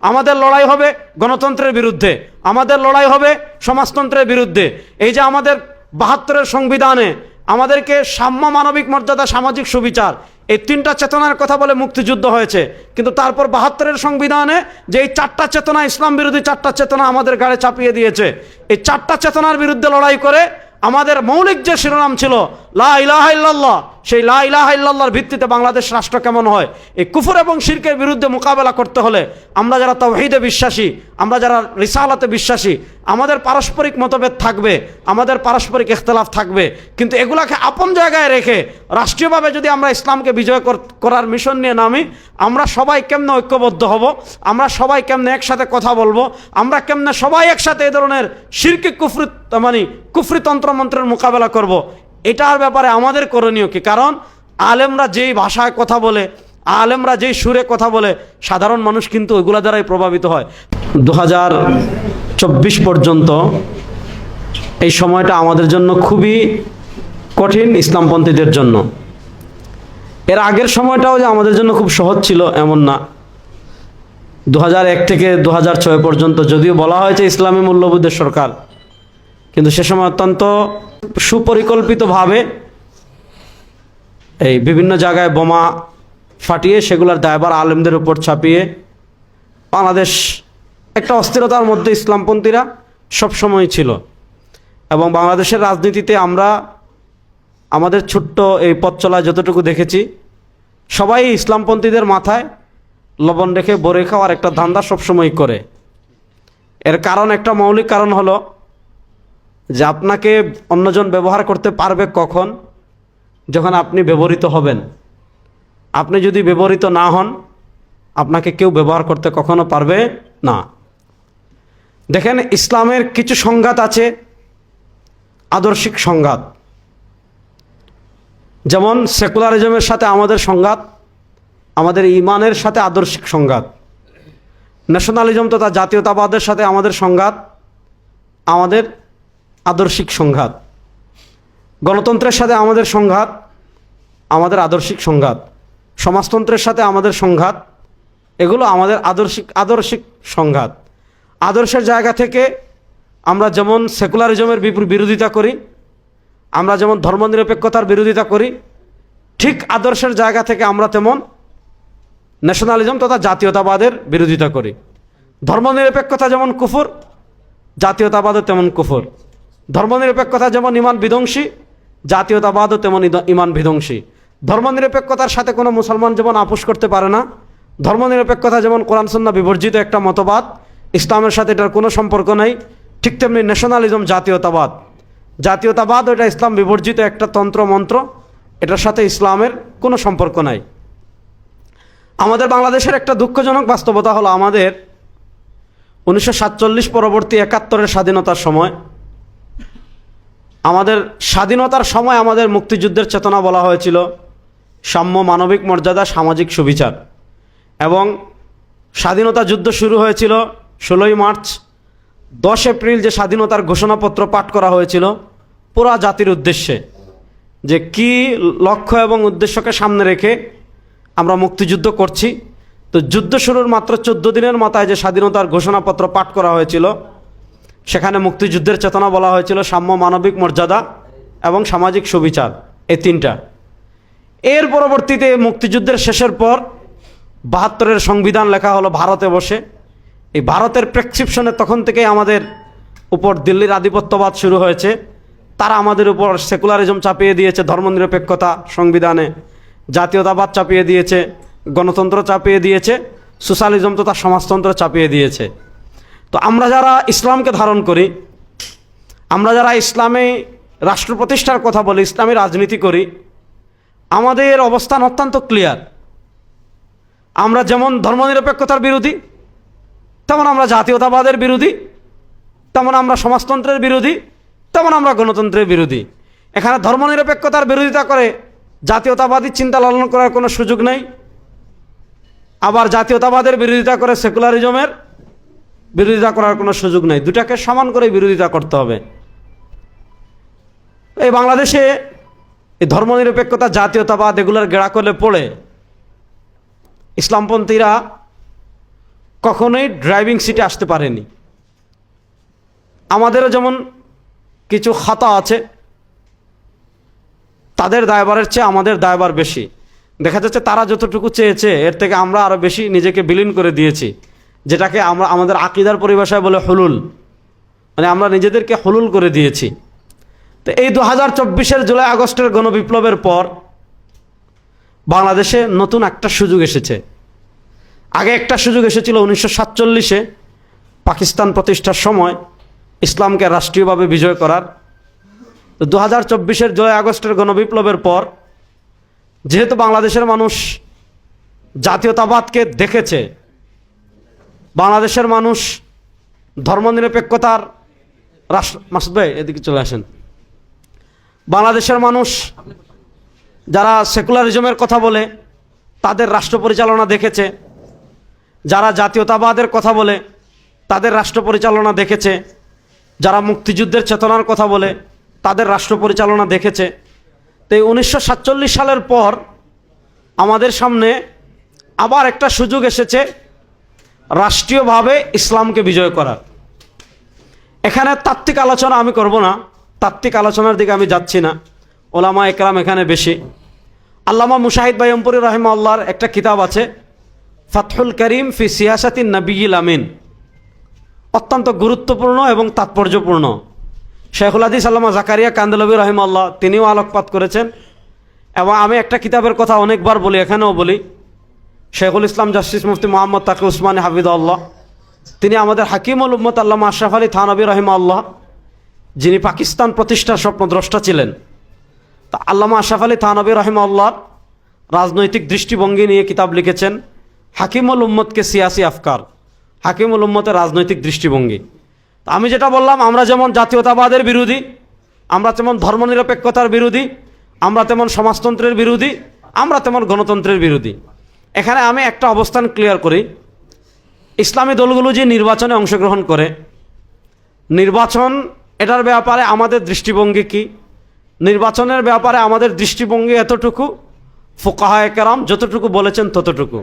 আমাদের লড়াই হবে গণতন্ত্রের বিরুদ্ধে, আমাদের লড়াই হবে সমাজতন্ত্রের বিরুদ্ধে। এই যে আমাদের ৭২-এর সংবিধানে আমাদেরকে সাম্য, মানবিক মর্যাদা, সামাজিক সুবিচার, এই ৩টা চেতনার কথা বলে মুক্তিযুদ্ধ হয়েছে, কিন্তু তারপর ৭২-এর সংবিধানে যে এই 4টা চেতনা, ইসলাম বিরোধী 4টা চেতনা আমাদের গাড়ে চাপিয়ে দিয়েছে। এই 4টা চেতনার বিরুদ্ধে লড়াই করে আমাদের মৌলিক যে শিরোনাম ছিল লা ইলাহা ইল্লাল্লাহ, সেই লা ইলাহা ইল্লাল্লাহর ভিত্তিতে বাংলাদেশ রাষ্ট্র কেমন হয়, এই কুফর এবং শিরকের বিরুদ্ধে মোকাবেলা করতে হলে আমরা যারা তাওহীদে বিশ্বাসী, আমরা যারা রিসালাতে বিশ্বাসী, আমাদের পারস্পরিক মতভেদ থাকবে, আমাদের পারস্পরিক ইখতিলাফ থাকবে, কিন্তু এগুলাকে আপন জায়গায় রেখে রাষ্ট্রীয়ভাবে যদি আমরা ইসলামকে বিজয় করার মিশন নিয়ে নামি, আমরা সবাই কেমনে ঐক্যবদ্ধ হব, আমরা সবাই কেমনে একসাথে কথা বলবো, আমরা কেমনে সবাই একসাথে এই ধরনের শিরকি কুফরি তন্ত্রমন্ত্রের মোকাবেলা করব, এটার ব্যাপারে আমাদের করণীয় কি? কারণ আলেমরা যেই ভাষায় কথা বলে, আলেমরা যেই সুরে কথা বলে, সাধারণ মানুষ কিন্তু ওইগুলা দ্বারাই প্রভাবিত হয়। 2024 পর্যন্ত এই সময়টা আমাদের জন্য খুবই কঠিন, ইসলামপন্থীদের জন্য। এর আগের সময়টাও যে আমাদের জন্য খুব সহজ ছিল এমন না। 2001 থেকে 2006 পর্যন্ত যদিও বলা হয়েছে ইসলামী মূল্যবোধের সরকার, কিন্তু সে সময় অত্যন্ত সুপরিকল্পিতভাবে এই বিভিন্ন জায়গায় বোমা ফাটিয়ে সেগুলোর দায়ভার আলেমদের উপর চাপিয়ে বাংলাদেশ একটা অস্থিরতার মধ্যে ইসলামপন্থীরা সবসময় ছিল। এবং বাংলাদেশের রাজনীতিতে আমরা আমাদের ছোট্ট এই পথ চলা যতটুকু দেখেছি, সবাই ইসলামপন্থীদের মাথায় লবণ রেখে বরে খাওয়ার একটা ধান্দা সবসময় করে। এর কারণ, একটা মৌলিক কারণ হলো যে আপনাকে অন্যজন ব্যবহার করতে পারবে কখন? যখন আপনি ব্যবহৃত হবেন। আপনি যদি ব্যবহৃত না হন, আপনাকে কেউ ব্যবহার করতে কখনো পারবে না। দেখেন, ইসলামের কিছু সংঘাত আছে, আদর্শিক সংঘাত। যেমন সেকুলারিজমের সাথে আমাদের সংঘাত, আমাদের ইমানের সাথে আদর্শিক সংঘাত। ন্যাশনালিজম তথা জাতীয়তাবাদের সাথে আমাদের সংঘাত, আমাদের আদর্শিক সংঘাত। গণতন্ত্রের সাথে আমাদের সংঘাত, আমাদের আদর্শিক সংঘাত। সমাজতন্ত্রের সাথে আমাদের সংঘাত, এগুলো আমাদের আদর্শিক সংঘাত। আদর্শের জায়গা থেকে আমরা যেমন সেকুলারিজমের বিরোধিতা করি, আমরা যেমন ধর্মনিরপেক্ষতার বিরোধিতা করি, ঠিক আদর্শের জায়গা থেকে আমরা তেমন ন্যাশনালিজম তথা জাতীয়তাবাদের বিরোধিতা করি। ধর্মনিরপেক্ষতা যেমন কুফর, জাতীয়তাবাদও তেমন কুফর। ধর্মনিরপেক্ষতা যেমন ইমান বিধ্বংসী, জাতীয়তাবাদও তেমন ইমান বিধ্বংসী। ধর্মনিরপেক্ষতার সাথে কোনো মুসলমান যেমন আপোষ করতে পারে না, ধর্মনিরপেক্ষতা যেমন কোরআন সুন্নাহ বিবর্জিত একটা মতবাদ, ইসলামের সাথে এটার কোনো সম্পর্ক নাই, ঠিক তেমনি ন্যাশনালিজম, জাতীয়তাবাদ এটা ইসলাম বিবর্জিত একটা তন্ত্র মন্ত্র, এটার সাথে ইসলামের কোনো সম্পর্ক নাই। আমাদের বাংলাদেশের একটা দুঃখজনক বাস্তবতা হলো, আমাদের 1947 পরবর্তী 71-এর স্বাধীনতার সময়, আমাদের স্বাধীনতার সময় আমাদের মুক্তিযুদ্ধের চেতনা বলা হয়েছিল সাম্য, মানবিক মর্যাদা, সামাজিক সুবিচার। এবং স্বাধীনতা যুদ্ধ শুরু হয়েছিল 16ই মার্চ। 10 এপ্রিল যে স্বাধীনতার ঘোষণাপত্র পাঠ করা হয়েছিল পুরা জাতির উদ্দেশ্যে, যে কি লক্ষ্য এবং উদ্দেশ্যকে সামনে রেখে আমরা মুক্তিযুদ্ধ করছি। তো যুদ্ধ শুরুর মাত্র 14 দিনের মাথায় যে স্বাধীনতার ঘোষণাপত্র পাঠ করা হয়েছিল, সেখানে মুক্তিযুদ্ধের চেতনা বলা হয়েছিল সাম্য, মানবিক মর্যাদা এবং সামাজিক সুবিচার, এই 3টা। এর পরবর্তীতে মুক্তিযুদ্ধের শেষের পর 72-এর সংবিধান লেখা হলো ভারতে বসে। এই ভারতের প্রেসক্রিপশনে তখন থেকেই আমাদের উপর দিল্লির আধিপত্যবাদ শুরু হয়েছে। তারা আমাদের উপর সেকুলারিজম চাপিয়ে দিয়েছে, ধর্মনিরপেক্ষতা সংবিধানে, জাতীয়তাবাদ চাপিয়ে দিয়েছে, গণতন্ত্র চাপিয়ে দিয়েছে, সোশ্যালিজম তথা সমাজতন্ত্র চাপিয়ে দিয়েছে। তো আমরা যারা ইসলামকে ধারণ করি, আমরা যারা ইসলামে রাষ্ট্র প্রতিষ্ঠার কথা বলি, ইসলামী রাজনীতি করি, আমাদের অবস্থান অত্যন্ত ক্লিয়ার। আমরা যেমন ধর্মনিরপেক্ষতার বিরোধী, তেমন আমরা জাতীয়তাবাদের বিরোধী, তেমন আমরা সমাজতন্ত্রের বিরোধী, তেমন আমরা গণতন্ত্রের বিরোধী। এখানে ধর্মনিরপেক্ষতার বিরোধিতা করে জাতীয়তাবাদী চিন্তা লালন করার কোনো সুযোগ নেই, আবার জাতীয়তাবাদের বিরোধিতা করে সেকুলারিজমের বিরোধিতা করার কোনো সুযোগ নেই। দুটাকে সমান করে বিরোধিতা করতে হবে। এই বাংলাদেশে এই ধর্মনিরপেক্ষতা, জাতীয়তাবাদ এগুলোর গেড়া করলে পড়ে ইসলামপন্থীরা কখনোই ড্রাইভিং সিটে আসতে পারেনি। আমাদেরও যেমন কিছু খাতা আছে, তাদের দায়ভারের চেয়ে আমাদের দায়ভার বেশি। দেখা যাচ্ছে তারা যতটুকু চেয়েছে এর থেকে আমরা আরও বেশি নিজেকে বিলীন করে দিয়েছি, যেটাকে আমরা আমাদের আকীদার পরিভাষায় বলে হুলুল, মানে আমরা নিজেদেরকে হুলুল করে দিয়েছি। তো এই 2024-এর জুলাই আগস্টের গণবিপ্লবের পর বাংলাদেশে নতুন একটা সুযোগ এসেছে। আগে একটা সুযোগ এসেছিল 1947-এ পাকিস্তান প্রতিষ্ঠার সময় ইসলামকে রাষ্ট্রীয়ভাবে বিজয় করার। তো 2024-এর জুলাই আগস্টের গণবিপ্লবের পর যেহেতু বাংলাদেশের মানুষ জাতীয়তাবাদকে দেখেছে, বাংলাদেশের মানুষ ধর্মনিরপেক্ষতার রাষ্ট্র, মাসুদ ভাই এদিকে চলে আসেন, বাংলাদেশের মানুষ যারা সেকুলারিজমের কথা বলে তাদের রাষ্ট্র পরিচালনা দেখেছে, যারা জাতীয়তাবাদের কথা বলে তাদের রাষ্ট্র পরিচালনা দেখেছে, যারা মুক্তিযুদ্ধের চেতনার কথা বলে তাদের রাষ্ট্র পরিচালনা দেখেছে। তো এই 1947 সালের পর আমাদের সামনে আবার একটা সুযোগ এসেছে রাষ্ট্রীয়ভাবে ইসলামকে বিজয় করার। এখানে তাত্ত্বিক আলোচনা আমি করব না, তাত্ত্বিক আলোচনার দিকে আমি যাচ্ছি না, ওলামা একরাম এখানে বেশি। আল্লামা মুশাহিদ বাইয়মপুরী রাহিমাহুল্লাহর একটা কিতাব আছে ফাতহুল করিম ফি সিয়াসাতিন নবিয়্যিল আমিন, অত্যন্ত গুরুত্বপূর্ণ এবং তাৎপর্যপূর্ণ। শেখুল হাদিস আল্লামা জাকারিয়া কান্দেলভী রাহিমাহুল্লাহ তিনিও আলোকপাত করেছেন। এবং আমি একটা কিতাবের কথা অনেকবার বলি, এখানেও বলি, শেখুল ইসলাম জাস্টিস মুফতি মোহাম্মদ তাকি উসমানী হাফিজাহুল্লাহ, তিনি আমাদের হাকিমুল উম্মত আল্লামা আশরাফ আলী থানভী রাহিমাহুল্লাহ, যিনি পাকিস্তান প্রতিষ্ঠার স্বপ্নদ্রষ্টা ছিলেন। তা আল্লামা আশরাফ আলী থানভী রাহিমাহুল্লাহ রাজনৈতিক দৃষ্টিভঙ্গি নিয়ে কিতাব লিখেছেন হাকিমুল উম্মতকে সিয়াসি আফকার, হাকিমুল উম্মতের রাজনৈতিক দৃষ্টিভঙ্গি। তা আমি যেটা বললাম, আমরা যেমন জাতীয়তাবাদের বিরোধী, আমরা তেমন ধর্মনিরপেক্ষতার বিরোধী, আমরা তেমন সমাজতন্ত্রের বিরোধী, আমরা তেমন গণতন্ত্রের বিরোধী। এখানে আমি একটা অবস্থান ক্লিয়ার করি, ইসলামী দলগুলো যে নির্বাচনে অংশগ্রহণ করে, নির্বাচন এটার ব্যাপারে আমাদের দৃষ্টিভঙ্গি কি? নির্বাচনের ব্যাপারে আমাদের দৃষ্টিভঙ্গি এতটুকু, ফুকাহায়ে কেরাম যতটুকু বলেছেন ততটুকু।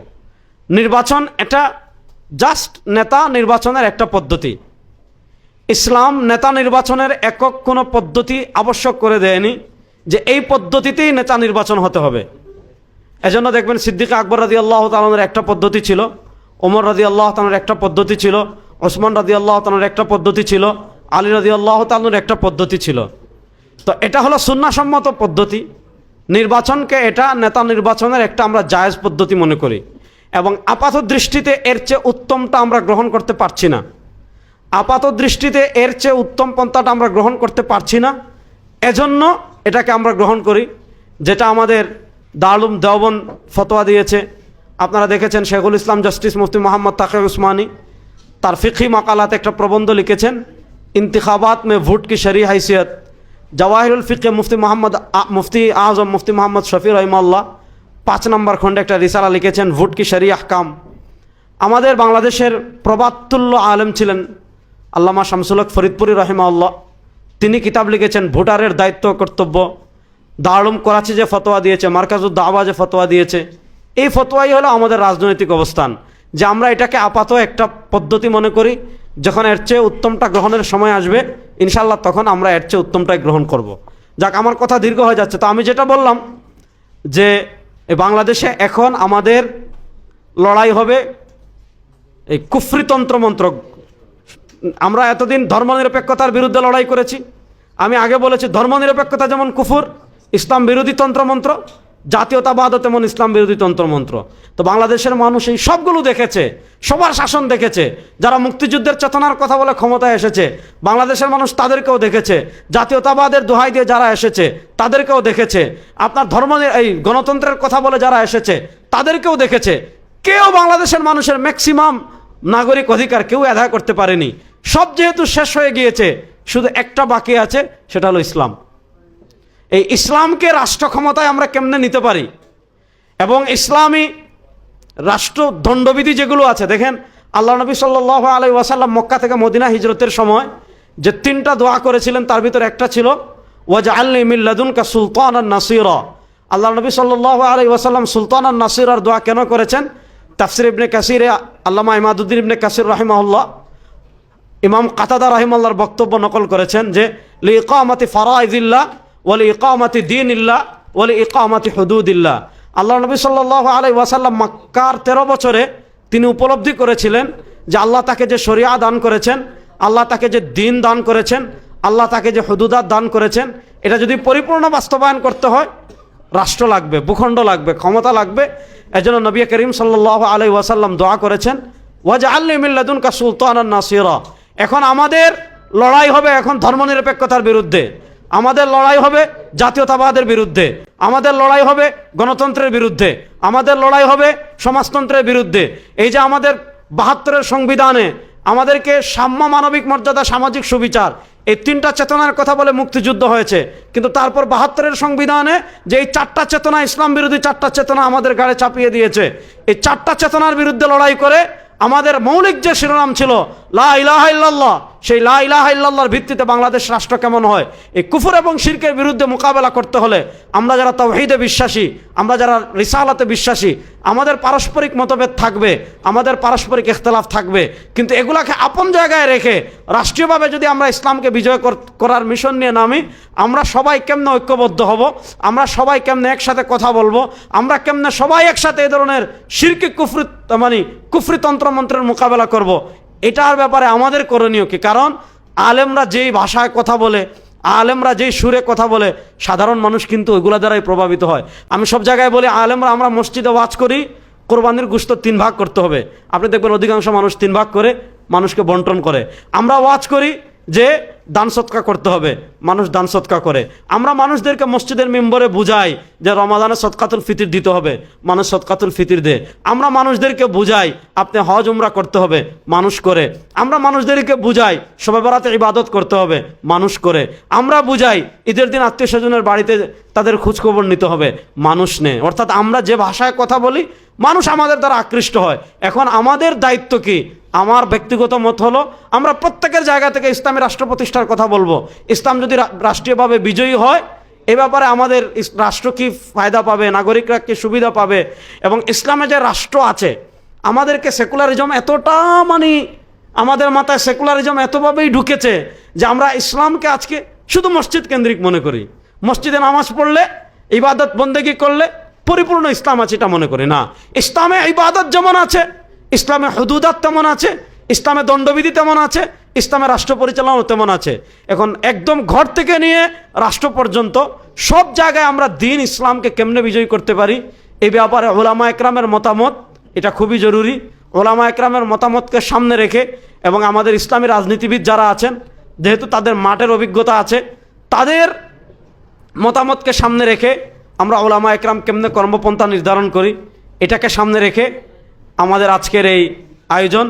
নির্বাচন এটা জাস্ট নেতা নির্বাচনের একটা পদ্ধতি। ইসলাম নেতা নির্বাচনের একক কোনো পদ্ধতি আবশ্যক করে দেয়নি যে এই পদ্ধতিতেই নেতা নির্বাচন হতে হবে। এজন্য দেখবেন সিদ্দিক আকবর রাদিয়াল্লাহু তাআলার একটা পদ্ধতি ছিল, ওমর রাদিয়াল্লাহু তাআলার একটা পদ্ধতি ছিল, ওসমান রাদিয়াল্লাহু তাআলার একটা পদ্ধতি ছিল, আলী রাদিয়াল্লাহু তাআলার একটা পদ্ধতি ছিল। তো এটা হলো সুন্নাহসম্মত পদ্ধতি। নির্বাচনকে এটা নেতা নির্বাচনের একটা আমরা জায়েজ পদ্ধতি মনে করি, এবং আপাত দৃষ্টিতে এর চেয়ে উত্তমটা আমরা গ্রহণ করতে পারছি না। আপাত দৃষ্টিতে এর চেয়ে উত্তম পন্থাটা আমরা গ্রহণ করতে পারছি না, এজন্য এটাকে আমরা গ্রহণ করি, যেটা আমাদের দারুল দেওবন্দ ফতোয়া দিয়েছে। আপনারা দেখেছেন শেখুল ইসলাম জাস্টিস মুফতি মোহাম্মদ তাকি উসমানী তার ফিকহি মাকালাতে একটা প্রবন্ধ লিখেছেন, ইন্তিখাবাত মে ভোট কি শরঈ हैसियत। জওয়াহিরুল ফিকহে মুফতি আজম মুফতি মোহাম্মদ শফি রহিমাহুল্লাহ 5 নম্বর খণ্ডে একটা রিসালা লিখেছেন, ভোট কি শরঈ আহকাম। আমাদের বাংলাদেশের প্রবাদতুল্য আলেম ছিলেন আল্লামা শামসুল হক ফরিদপুরি রহিমাহুল্লাহ, তিনি কিতাব লিখেছেন ভোটারের দায়িত্ব কর্তব্য। দারুল করাচি যে ফতোয়া দিয়েছে, মার্কাজুদ দাওয়া যে ফতোয়া দিয়েছে, এই ফতোয়াই হলো আমাদের রাজনৈতিক অবস্থান, যে আমরা এটাকে আপাত একটা পদ্ধতি মনে করি। যখন এর চেয়ে উত্তমটা গ্রহণের সময় আসবে ইনশাআল্লাহ তখন আমরা এর চেয়ে উত্তমটাই গ্রহণ করব। যাক, আমার কথা দীর্ঘ হয়ে যাচ্ছে। তো আমি যেটা বললাম যে বাংলাদেশে এখন আমাদের লড়াই হবে এই কুফরি তন্ত্রমন্ত্র। আমরা এতদিন ধর্মনিরপেক্ষতার বিরুদ্ধে লড়াই করেছি। আমি আগে বলেছি ধর্মনিরপেক্ষতা যেমন কুফর, ইসলাম বিরোধী তন্ত্রমন্ত্র, জাতীয়তাবাদও তেমন ইসলাম বিরোধী তন্ত্রমন্ত্র। তো বাংলাদেশের মানুষ এই সবগুলো দেখেছে, সবার শাসন দেখেছে। যারা মুক্তিযুদ্ধের চেতনার কথা বলে ক্ষমতায় এসেছে বাংলাদেশের মানুষ তাদেরকেও দেখেছে, জাতীয়তাবাদের দোহাই দিয়ে যারা এসেছে তাদেরকেও দেখেছে, আপনার এই গণতন্ত্রের কথা বলে যারা এসেছে তাদেরকেও দেখেছে। কেউ বাংলাদেশের মানুষের ম্যাক্সিমাম নাগরিক অধিকার কেউ আদায় করতে পারেনি। সব যেহেতু শেষ হয়ে গিয়েছে, শুধু একটা বাকি আছে, সেটা হলো ইসলাম। এই ইসলামকে রাষ্ট্র ক্ষমতায় আমরা কেমনে নিতে পারি, এবং ইসলামী রাষ্ট্র দণ্ডবিধি যেগুলো আছে, দেখেন আল্লাহ নবী সাল্লাল্লাহু আলাইহি ওয়াসাল্লাম মক্কা থেকে মদিনা হিজরতের সময় যে 3টা দোয়া করেছিলেন তার ভিতরে একটা ছিল ওয়াজআলনি মিন লাদুনকা সুলতানান নাসীরা। আল্লাহ নবী সাল্লাল্লাহু আলাইহি ওয়াসাল্লাম সুলতানান নাসীরার দোয়া কেন করেছেন? তাফসির ইবনে কাসিরে আল্লামা ইমাদুদ্দিন ইবনে কাসির রাহিমাহুল্লাহ ইমাম কাতাদা রাহিমাহুল্লাহর বক্তব্য নকল করেছেন যে লিইকামাতি ফারাইদিল্লাহ ওয়া লিইকামাতি দীনিল্লাহ ওয়া লিইকামাতি হুদুদিল্লাহ। আল্লাহ নবী সাল্লাল্লাহু আলাইহি ওয়াসাল্লাম মক্কার 13 বছরে তিনি উপলব্ধি করেছিলেন যে আল্লাহ তাকে যে শরিয়া দান করেছেন, আল্লাহ তাকে যে দ্বীন দান করেছেন, আল্লাহ তাকে যে হুদুদাত দান করেছেন, এটা যদি পরিপূর্ণ বাস্তবায়ন করতে হয় রাষ্ট্র লাগবে, ভূখণ্ড লাগবে, ক্ষমতা লাগবে। এজন্য নবী করিম সাল্লাল্লাহু আলাইহি ওয়াসাল্লাম দোয়া করেছেন ওয়াজআলনি মিন লাদুনকা সুলতানান নাসিরা। এখন আমাদের লড়াই হবে এখন ধর্মনিরপেক্ষতার বিরুদ্ধে, আমাদের লড়াই হবে জাতীয়তাবাদের বিরুদ্ধে, আমাদের লড়াই হবে গণতন্ত্রের বিরুদ্ধে, আমাদের লড়াই হবে সমাজতন্ত্রের বিরুদ্ধে। এই যে আমাদের ৭২-এর সংবিধানে আমাদেরকে সাম্য, মানবিক মর্যাদা, সামাজিক সুবিচার, এই 3টা চেতনার কথা বলে মুক্তিযুদ্ধ হয়েছে, কিন্তু তারপর ৭২-এর সংবিধানে যে এই 4টা চেতনা, ইসলাম বিরোধী 4টা চেতনা আমাদের গাড়ে চাপিয়ে দিয়েছে। এই 4টা চেতনার বিরুদ্ধে লড়াই করে আমাদের মৌলিক যে শিরোনাম ছিল লা ইলাহা ইল্লাল্লাহ, সেই লা ইলাহা ইল্লাল্লাহর ভিত্তিতে বাংলাদেশ রাষ্ট্র কেমন হয়, এই কুফর এবং শিরকের বিরুদ্ধে মোকাবেলা করতে হলে আমরা যারা তাওহীদে বিশ্বাসী, আমরা যারা রিসালাতে বিশ্বাসী, আমাদের পারস্পরিক মতভেদ থাকবে, আমাদের পারস্পরিক ইখতিলাফ থাকবে, কিন্তু এগুলাকে আপন জায়গায় রেখে রাষ্ট্রীয়ভাবে যদি আমরা ইসলামকে বিজয় করার মিশন নিয়ে নামি, আমরা সবাই কেমনে ঐক্যবদ্ধ হব, আমরা সবাই কেমনে একসাথে কথা বলবো, আমরা কেমনে সবাই একসাথে এই ধরনের শিরকি কুফরি তন্ত্রমন্ত্রের মোকাবেলা করব, এটার ব্যাপারে আমাদের করণীয় কি? কারণ আলেমরা যেই ভাষায় কথা বলে, আলেমরা যেই সুরে কথা বলে, সাধারণ মানুষ কিন্তু ওইগুলা দ্বারাই প্রভাবিত হয়। আমি সব জায়গায় বলি আলেমরা, আমরা মসজিদে ওয়াজ করি কোরবানির গোশত 3 ভাগ করতে হবে, আপনি দেখবেন অধিকাংশ মানুষ 3 ভাগ করে মানুষকে বন্টন করে। আমরা ওয়াজ করি যে দান সৎকা করতে হবে, মানুষ দান সৎকা করে। আমরা মানুষদেরকে মসজিদের মেম্বরে বুঝাই যে রমাদানে সদকাতুল ফিতর দিতে হবে, মানুষ সদকাতুল ফিতর দেয়। আমরা মানুষদেরকে বুঝাই আপনি হজ উমরা করতে হবে, মানুষ করে। আমরা মানুষদেরকে বুঝাই শবে বরাতে ইবাদত করতে হবে, মানুষ করে। আমরা বুঝাই ঈদের দিন আত্মীয় স্বজনের বাড়িতে তাদের খোঁজখবর নিতে হবে, মানুষ নেয়। অর্থাৎ আমরা যে ভাষায় কথা বলি মানুষ আমাদের দ্বারা আকৃষ্ট হয়। এখন আমাদের দায়িত্ব কি? আমার ব্যক্তিগত মত হলো আমরা প্রত্যেকের জায়গা থেকে ইসলামী রাষ্ট্র প্রতিষ্ঠার কথা বলবো। ইসলাম যদি রাষ্ট্রীয়ভাবে বিজয়ী হয় এ ব্যাপারে আমাদের রাষ্ট্র কি ফায়দা পাবে, নাগরিকরা কি সুবিধা পাবে, এবং ইসলামে যে রাষ্ট্র আছে, আমাদেরকে সেকুলারিজম এতটা আমাদের মাথায় সেকুলারিজম এতভাবেই ঢুকেছে যে আমরা ইসলামকে আজকে শুধু মসজিদ কেন্দ্রিক মনে করি। মসজিদে নামাজ পড়লে, ইবাদত বন্দেগি করলে পরিপূর্ণ ইসলাম আছে এটা মনে করি না। ইসলামে ইবাদত যেমন আছে, ইসলামে হুদুদাত তেমন আছে, ইসলামে দণ্ডবিধি তেমন আছে, ইসলামে রাষ্ট্র পরিচালনাও তেমন আছে। এখন একদম ঘর থেকে নিয়ে রাষ্ট্র পর্যন্ত সব জায়গায় আমরা দ্বীন ইসলামকে কেমনে বিজয়ী করতে পারি, এই ব্যাপারে ওলামা একরামের মতামত এটা খুবই জরুরি। ওলামা একরামের মতামতকে সামনে রেখে এবং আমাদের ইসলামী রাজনীতিবিদ যারা আছেন, যেহেতু তাদের মাঠের অভিজ্ঞতা আছে, তাদের মতামতকে সামনে রেখে আমরা ওলামা একরাম কেমনে কর্মপন্থা নির্ধারণ করি, এটাকে সামনে রেখে আমাদের আজকের এই আয়োজন।